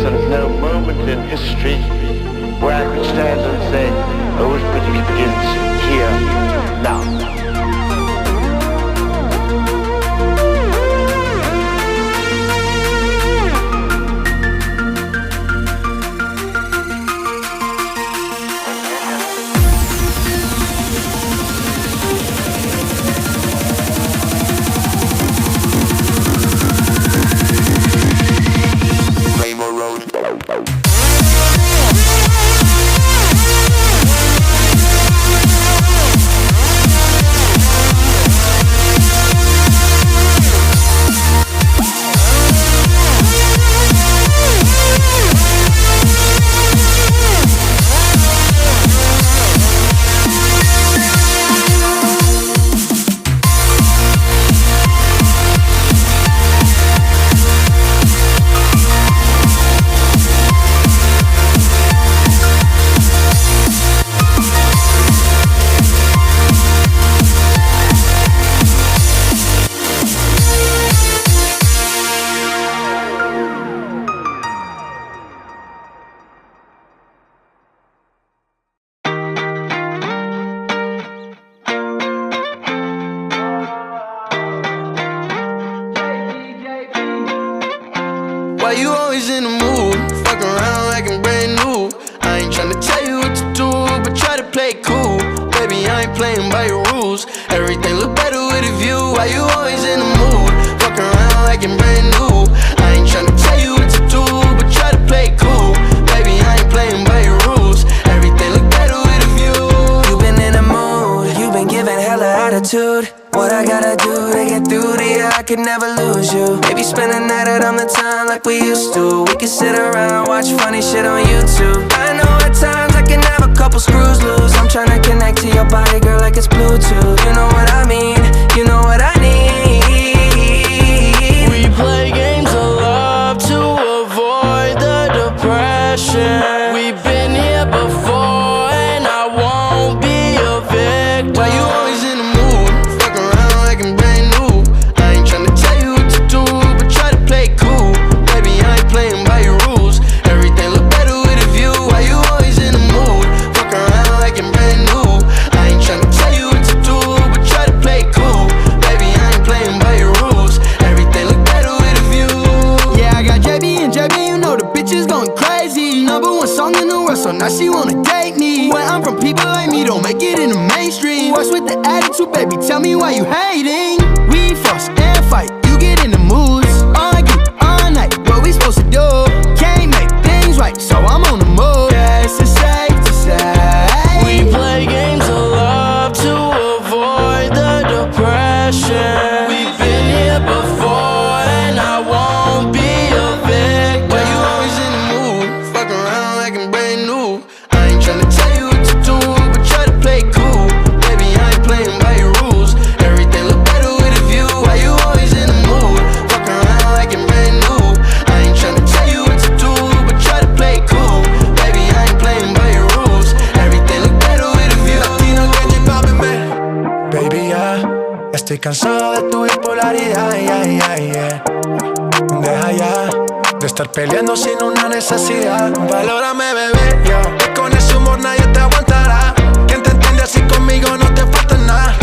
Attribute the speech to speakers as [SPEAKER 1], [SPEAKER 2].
[SPEAKER 1] sort of no moment in history where I could stand and say, oh, it begins here, now.
[SPEAKER 2] Why you always in the mood? Fuck around like I'm brand new. I ain't tryna tell you what to do, but try to play it cool. Baby, I ain't playing by your rules. Everything look better with a view. Why you always in the mood? Fuck around like I'm brand new. I ain't tryna tell you what to do, but try to play it cool. Baby, I ain't playing by your rules. Everything look better with a view.
[SPEAKER 3] You been in the mood, you been giving hella attitude. What I gotta do to get through to you, I could never lose you. Maybe spend a night out on the town like we used to. We could sit around, watch funny shit on YouTube. I know at times I can have a couple screws loose. I'm tryna connect to your body, girl, like it's Bluetooth. You know what I mean, you know what I need.
[SPEAKER 2] We play games of love to avoid the depression. We've been here before and I won't be a victim. Why you always in the mood? Fuck around like I'm brand new. I ain't tryna tell you what to do, but try to play it cool. Baby, I ain't playing by your rules. Everything look better with a view. Why you always in the mood? Fuck around like I'm brand new. I ain't tryna tell you what to do, but try to play it cool. Baby, I ain't playing by your rules. Everything look better with a view.
[SPEAKER 4] Yeah, I got JB and JB, you know the bitch is going crazy. #1 song in the world, so now she wanna date me. When I'm from people like me, don't make it in the mainstream. What's with the attitude, baby? Tell me why you hating. We fuss and fight, you get in the moods. Argue all night, what we supposed to do? Can't make things right, so I'm on the move. Yeah, it's safe to say
[SPEAKER 2] We play games of love to avoid the depression. We've been here before and I won't be a victim. Why you always in the mood? Fuck around like I'm brand new. I ain't tryna tell you what to do, but try to play it cool. Baby, I ain't playing by your rules. Everything look better with a view. Why you always in the mood? Fuck around like I'm brand new. I ain't tryna tell you what to do, but try to play it cool. Baby, I ain't playing by your rules. Everything look better with a view.
[SPEAKER 3] Latino que J Balvin me. Baby, ya estoy cansado de tu bipolaridad, Deja ya de estar peleando sin una necesidad. Valórame, bebé, yo. Que con ese humor nadie te aguantará. Quien te entiende así conmigo no te falta nada.